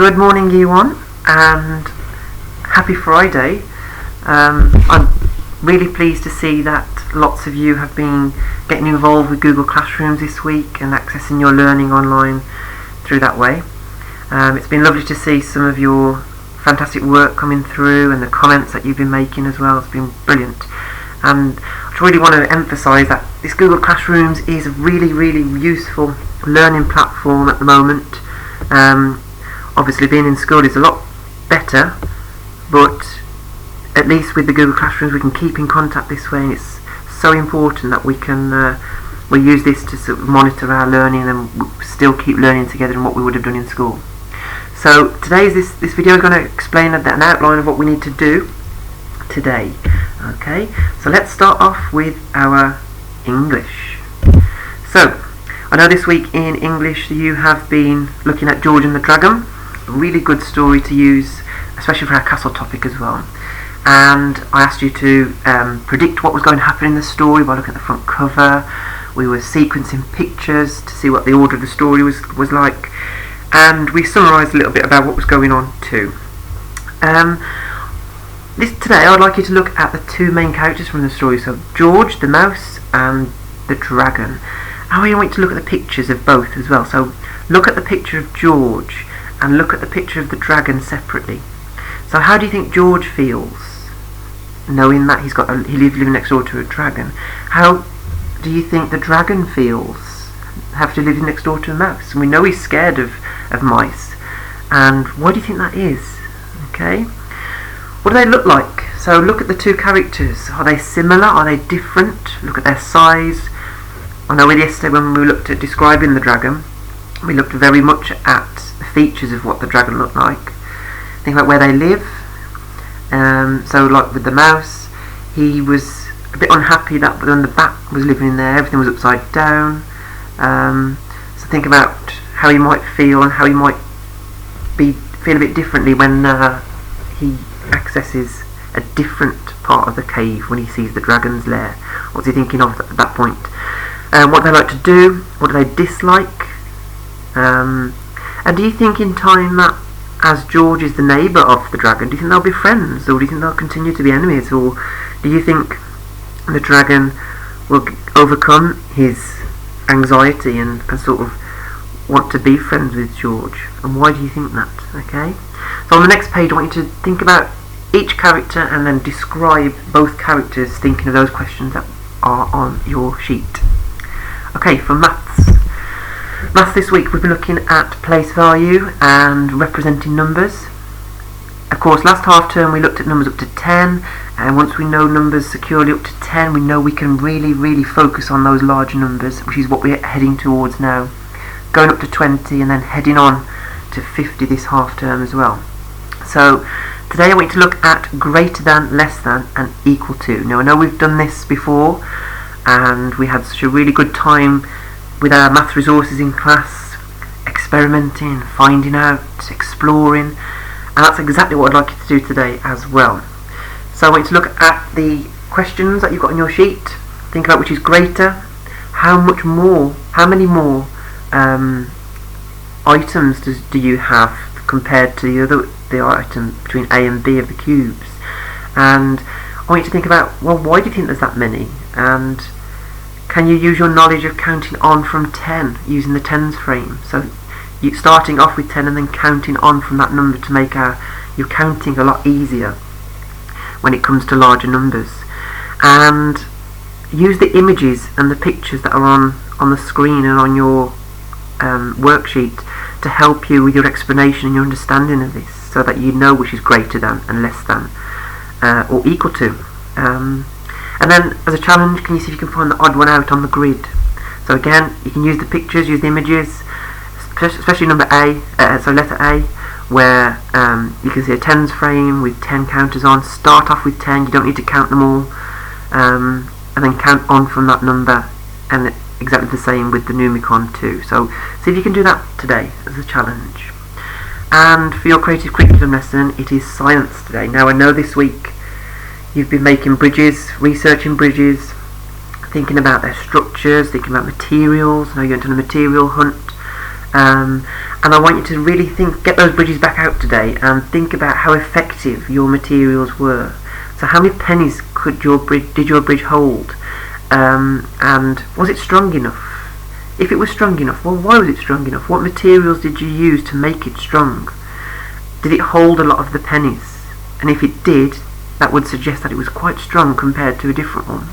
Good morning, you one, and happy Friday. I'm really pleased to see that lots of you have been getting involved with Google Classrooms this week and accessing your learning online through that way. It's been lovely to see some of your fantastic work coming through and the comments that you've been making as well. It's been brilliant. And I really want to emphasise that this Google Classrooms is a really useful learning platform at the moment. Obviously being in school is a lot better, but at least with the Google Classrooms we can keep in contact this way, and it's so important that we can we use this to sort of monitor our learning and still keep learning together in what we would have done in school. So today's this video is going to explain an outline of what we need to do today. Okay, so let's start off with our English. So I know this week in English you have been looking at George and the Dragon, a really good story to use, especially for our castle topic as well. And I asked you to predict what was going to happen in the story by looking at the front cover. We were sequencing pictures to see what the order of the story was like, and we summarised a little bit about what was going on too. Today I'd like you to look at the two main characters from the story, so George the mouse and the dragon. I want you to look at the pictures of both as well. So look at the picture of George and look at the picture of the dragon separately. So how do you think George feels, knowing that he lives living next door to a dragon? How do you think the dragon feels, having to live next door to a mouse? And we know he's scared of mice. And why do you think that is? Okay. What do they look like? So look at the two characters. Are they similar? Are they different? Look at their size. I know yesterday when we looked at describing the dragon, we looked very much at the features of what the dragon looked like. Think about where they live. So like with the mouse, he was a bit unhappy that when the bat was living in there, everything was upside down. So think about how he might feel and how he might feel a bit differently when he accesses a different part of the cave when he sees the dragon's lair. What's he thinking of at that point? What they like to do, what do they dislike, and do you think in time that as George is the neighbour of the dragon, do you think they'll be friends, or do you think they'll continue to be enemies, or do you think the dragon will overcome his anxiety and sort of want to be friends with George? And why do you think that? Okay, so on the next page I want you to think about each character and then describe both characters, thinking of those questions that are on your sheet. Okay, for maths. Maths this week we've been looking at place value and representing numbers. Of course, last half term we looked at numbers up to 10, and once we know numbers securely up to 10, we know we can really focus on those larger numbers, which is what we're heading towards now. Going up to 20 and then heading on to 50 this half term as well. So today I want you to look at greater than, less than and equal to. Now I know we've done this before and we had such a really good time with our math resources in class, experimenting, finding out, exploring, and that's exactly what I'd like you to do today as well. So I want you to look at the questions that you've got on your sheet, think about which is greater, how many more items do you have compared to the item between A and B of the cubes, and I want you to think about, well, why do you think there's that many, and can you use your knowledge of counting on from 10 using the tens frame? So you starting off with 10 and then counting on from that number to make your counting a lot easier when it comes to larger numbers. And use the images and the pictures that are on the screen and on your worksheet to help you with your explanation and your understanding of this, so that you know which is greater than and less than or equal to. And then as a challenge, can you see if you can find the odd one out on the grid? So again, you can use the pictures, use the images, especially number A, so letter A, where you can see a tens frame with 10 counters on. Start off with 10, you don't need to count them all, and then count on from that number, and exactly the same with the Numicon too. So see if you can do that today as a challenge. And for your creative curriculum lesson, it is science today. Now I know this week you've been making bridges, researching bridges, thinking about their structures, thinking about materials. Now you're going to a material hunt, And I want you to really get those bridges back out today and think about how effective your materials were. So how many pennies did your bridge hold? And was it strong enough? If it was strong enough, well, why was it strong enough? What materials did you use to make it strong? Did it hold a lot of the pennies? And if it did, that would suggest that it was quite strong compared to a different one.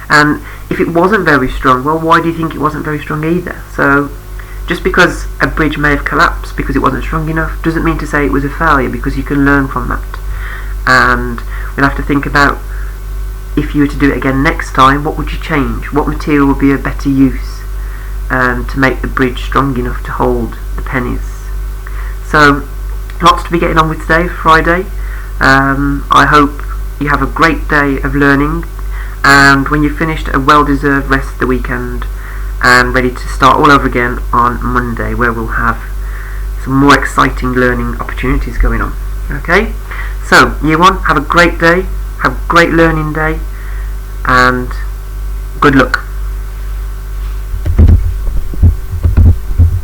And if it wasn't very strong, well, why do you think it wasn't very strong either? So just because a bridge may have collapsed because it wasn't strong enough doesn't mean to say it was a failure, because you can learn from that. And we'll have to think about, if you were to do it again next time, what would you change? What material would be a better use to make the bridge strong enough to hold the pennies? So lots to be getting on with today, Friday. I hope you have a great day of learning, and when you've finished, a well-deserved rest of the weekend and ready to start all over again on Monday, where we'll have some more exciting learning opportunities going on. Okay, so year 1, have a great day, have a great learning day, and good luck.